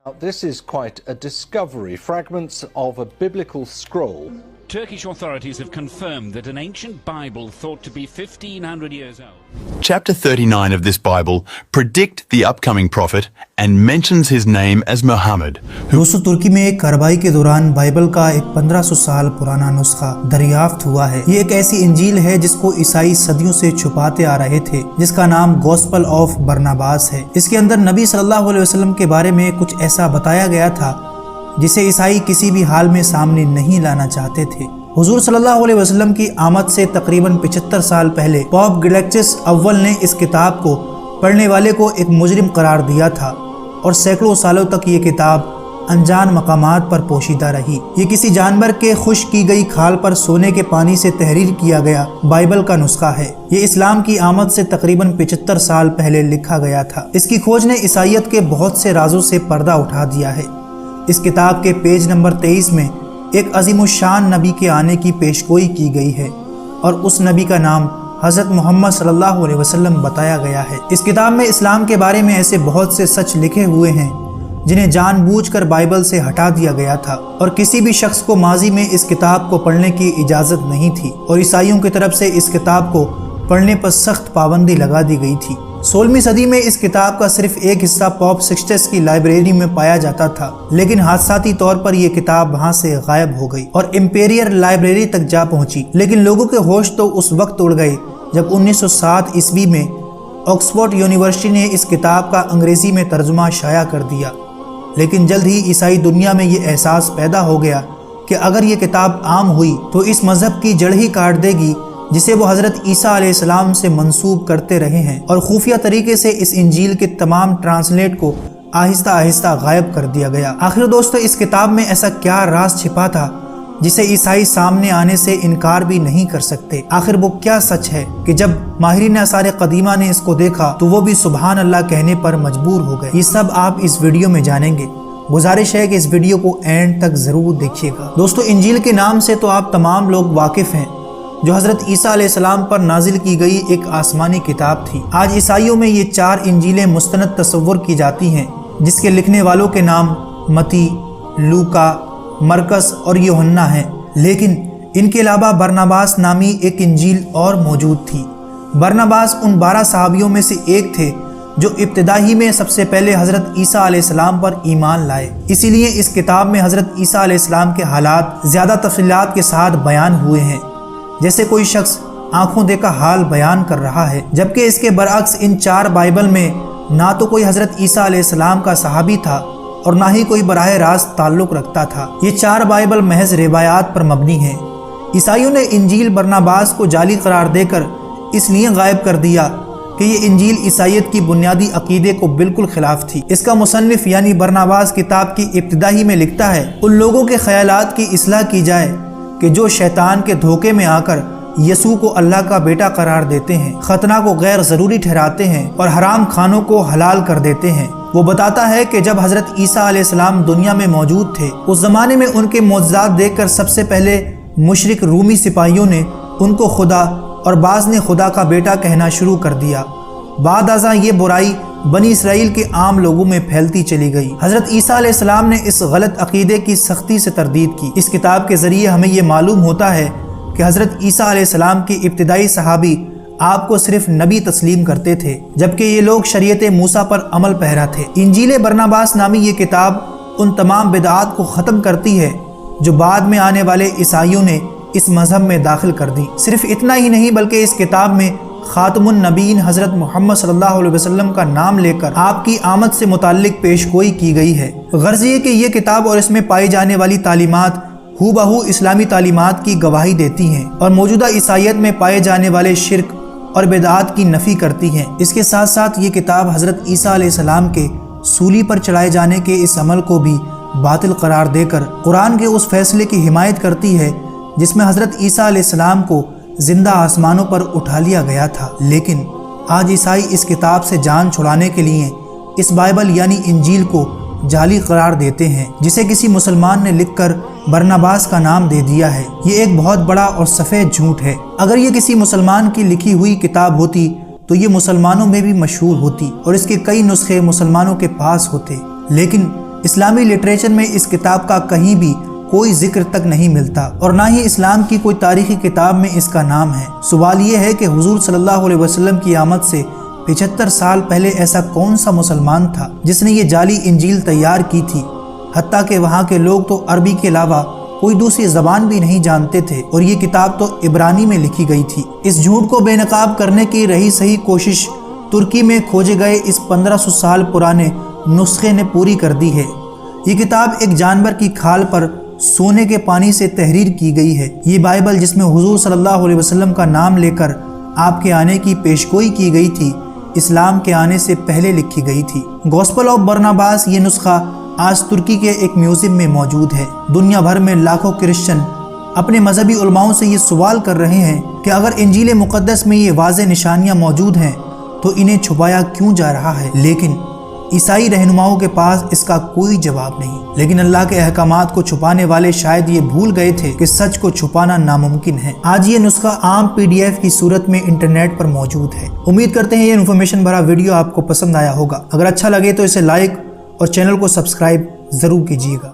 This is quite a discovery. Fragments of a biblical scroll. Turkish authorities have confirmed that an ancient Bible thought to be 1,500 years old. Chapter 39 of this Bible predict the upcoming prophet and mentions his name as Muhammad. दोस्तों, तुर्की में एक कार्रवाई के दौरान Bible का एक 1500 साल पुराना नुस्खा दरियाफ्त हुआ है। ये एक ऐसी इंजील है जिसको ईसाई सदियों से छुपाते आ रहे थे, जिसका नाम गॉस्पल ऑफ बरनाबास है। इसके अंदर नबी सल्लल्लाहु अलैहि वसल्लम के बारे में कुछ ऐसा बताया गया था जिसे ईसाई किसी भी हाल में सामने नहीं लाना चाहते थे। हुजूर सल्लल्लाहु अलैहि वसल्लम की आमद से तकरीबन 75 साल पहले पोप ग्लेक्सिस अव्वल ने इस किताब को पढ़ने वाले को एक मुजरिम करार दिया था और सैकड़ों सालों तक ये किताब अनजान मकामात पर पोशीदा रही। ये किसी जानवर के खुश की गई खाल पर सोने के पानी से तहरीर किया गया बाइबल का नुस्खा है। ये इस्लाम की आमद से तकरीबन 75 साल पहले लिखा गया था। इसकी खोज ने ईसाइयत के बहुत से राजों से पर्दा उठा दिया है। इस किताब के पेज नंबर 23 में एक अजीमुशान नबी के आने की पेशगोई की गई है और उस नबी का नाम हज़रत मोहम्मद सल्लल्लाहु अलैहि वसल्लम बताया गया है। इस किताब में इस्लाम के बारे में ऐसे बहुत से सच लिखे हुए हैं जिन्हें जानबूझकर बाइबल से हटा दिया गया था और किसी भी शख्स को माजी में इस किताब को पढ़ने की इजाज़त नहीं थी और ईसाइयों की तरफ से इस किताब को पढ़ने पर सख्त पाबंदी लगा दी गई थी। 16वीं सदी में इस किताब का सिर्फ एक हिस्सा पोप सिक्सटस की लाइब्रेरी में पाया जाता था, लेकिन हादसाती तौर पर यह किताब वहां से गायब हो गई और इंपीरियल लाइब्रेरी तक जा पहुंची। लेकिन लोगों के होश तो उस वक्त उड़ गए जब 1907 ईस्वी में ऑक्सफोर्ड यूनिवर्सिटी ने इस किताब का अंग्रेजी में तर्जुमा शाया कर दिया। लेकिन जल्द ही ईसाई दुनिया में ये एहसास पैदा हो गया कि अगर ये किताब आम हुई तो इस मजहब की जड़ ही काट देगी जिसे वो हज़रत ईसा अलैहिस्सलाम से मंसूब करते रहे हैं, और खुफिया तरीके से इस इंजील के तमाम ट्रांसलेट को आहिस्ता आहिस्ता गायब कर दिया गया। आखिर दोस्तों, इस किताब में ऐसा क्या राज छिपा था जिसे ईसाई सामने आने से इनकार भी नहीं कर सकते? आखिर वो क्या सच है कि जब माहिरीन आसार कदीमा ने इसको देखा तो वो भी सुबहान अल्लाह कहने पर मजबूर हो गए? ये सब आप इस वीडियो में जानेंगे। गुजारिश है कि इस वीडियो को एंड तक जरूर देखिएगा। दोस्तों, इंजील के नाम से तो आप तमाम लोग वाकिफ हैं, जो हज़रत ईसा अलैहिस्सलाम पर नाजिल की गई एक आसमानी किताब थी। आज ईसाइयों में ये 4 इंजीलें मुस्तनद तस्वुर की जाती हैं, जिसके लिखने वालों के नाम मती, लूका, मरकस और यूहन्ना हैं। लेकिन इनके अलावा बरनाबास नामी एक इंजील और मौजूद थी। बरनाबास उन 12 सहाबियों में से एक थे जो इब्तिदाई में सबसे पहले हज़रत ईसा अलैहिस्सलाम पर ईमान लाए। इसीलिए इस किताब में हज़रत ईसा अलैहिस्सलाम के हालात ज़्यादा तफसीलात के साथ बयान हुए हैं, जैसे कोई शख्स आंखों देखा हाल बयान कर रहा है। जबकि इसके बरअक्स इन 4 बाइबल में ना तो कोई हज़रत ईसा अलैहिस्सलाम का सहाबी था और ना ही कोई बराह रास्त ताल्लुक़ रखता था। ये 4 बाइबल महज रिवायात पर मबनी हैं। ईसाइयों ने इंजील बरनाबास को जाली करार देकर इसलिए गायब कर दिया कि ये इंजील ईसाइयत की बुनियादी अकीदे को बिल्कुल खिलाफ थी। इसका मुसन्निफ यानी बरनाबास किताब की इब्तिदाई में लिखता है, उन लोगों के ख्यालात की इस्लाह की जाए कि जो शैतान के धोखे में आकर यसू को अल्लाह का बेटा करार देते हैं, खतना को गैर ज़रूरी ठहराते हैं और हराम खानों को हलाल कर देते हैं। वो बताता है कि जब हज़रत ईसा अलैहिस्सलाम दुनिया में मौजूद थे, उस ज़माने में उनके मोजज़ात देखकर सबसे पहले मुशरिक रूमी सिपाहियों ने उनको खुदा और बाज़ ने खुदा का बेटा कहना शुरू कर दिया। बाद अज़ां ये बुराई बनी इसराइल के आम लोगों में फैलती चली गई। हज़रत ईसा अलैहिस्सलाम ने इस गलत अकीदे की सख्ती से तरदीद की। इस किताब के ज़रिए हमें ये मालूम होता है कि हज़रत ईसा अलैहिस्सलाम के इब्तिदाई सहाबी आपको सिर्फ नबी तस्लीम करते थे, जबकि ये लोग शरीयत मूसा पर अमल पैरा थे। इंजील बरनाबास नामी ये किताब उन तमाम बिदआत को ख़त्म करती है जो बाद में आने वाले ईसाइयों ने इस मजहब में दाखिल कर दी। सिर्फ इतना ही नहीं बल्कि इस किताब में खातमुन नबीन हज़रत मोहम्मद सल्लल्लाहु अलैहि वसल्लम का नाम लेकर आपकी आमद से मुताल्लिक पेशगोई की गई है। गर्ज़ ये कि यह किताब और इसमें पाई जाने वाली तालीमात हूबहू इस्लामी तालीमात की गवाही देती हैं और मौजूदा ईसाइयत में पाए जाने वाले शिरक और बिदआत की नफ़ी करती हैं। इसके साथ साथ ये किताब हज़रत ईसा अलैहिस्सलाम के सूली पर चढ़ाए जाने के इस अमल को भी बातिल करार देकर कुरान के उस फैसले की हिमायत करती है जिसमें हज़रत ईसा अलैहिस्सलाम को जिंदा आसमानों पर उठा लिया गया था। लेकिन आज ईसाई इस किताब से जान छुड़ाने के लिए इस बाइबल यानी इंजील को जाली करार देते हैं, जिसे किसी मुसलमान ने लिखकर बरनाबास का नाम दे दिया है। ये एक बहुत बड़ा और सफ़ेद झूठ है। अगर ये किसी मुसलमान की लिखी हुई किताब होती तो ये मुसलमानों में भी मशहूर होती और इसके कई नुस्खे मुसलमानों के पास होते, लेकिन اسلامی لٹریچر میں اس کتاب کا کہیں بھی کوئی ذکر تک نہیں ملتا اور نہ ہی اسلام کی کوئی تاریخی کتاب میں اس کا نام ہے۔ سوال یہ ہے کہ حضور صلی اللہ علیہ وسلم کی آمد سے 75 سال پہلے ایسا کون سا مسلمان تھا جس نے یہ جعلی انجیل تیار کی تھی، حتیٰ کہ وہاں کے لوگ تو عربی کے علاوہ کوئی دوسری زبان بھی نہیں جانتے تھے اور یہ کتاب تو عبرانی میں لکھی گئی تھی۔ اس جھوٹ کو بے نقاب کرنے کی رہی صحیح کوشش ترکی میں کھوجے گئے اس 1500 سال پرانے نسخے نے پوری کر دی ہے۔ یہ کتاب ایک جانور کی کھال پر سونے کے پانی سے تحریر کی گئی ہے۔ یہ بائبل جس میں حضور صلی اللہ علیہ وسلم کا نام لے کر آپ کے آنے کی پیشگوئی کی گئی تھی، اسلام کے آنے سے پہلے لکھی گئی تھی۔ گوسپل آف برناباس یہ نسخہ آج ترکی کے ایک میوزیم میں موجود ہے۔ دنیا بھر میں لاکھوں کرسچن اپنے مذہبی علماؤں سے یہ سوال کر رہے ہیں کہ اگر انجیل مقدس میں یہ واضح نشانیاں موجود ہیں تو انہیں چھپایا کیوں جا رہا ہے؟ لیکن عیسائی رہنماؤں کے پاس اس کا کوئی جواب نہیں۔ لیکن اللہ کے احکامات کو چھپانے والے شاید یہ بھول گئے تھے کہ سچ کو چھپانا ناممکن ہے۔ آج یہ نسخہ عام PDF کی صورت میں انٹرنیٹ پر موجود ہے۔ امید کرتے ہیں یہ انفارمیشن بھرا ویڈیو آپ کو پسند آیا ہوگا۔ اگر اچھا لگے تو اسے لائک اور چینل کو سبسکرائب ضرور کیجیے گا۔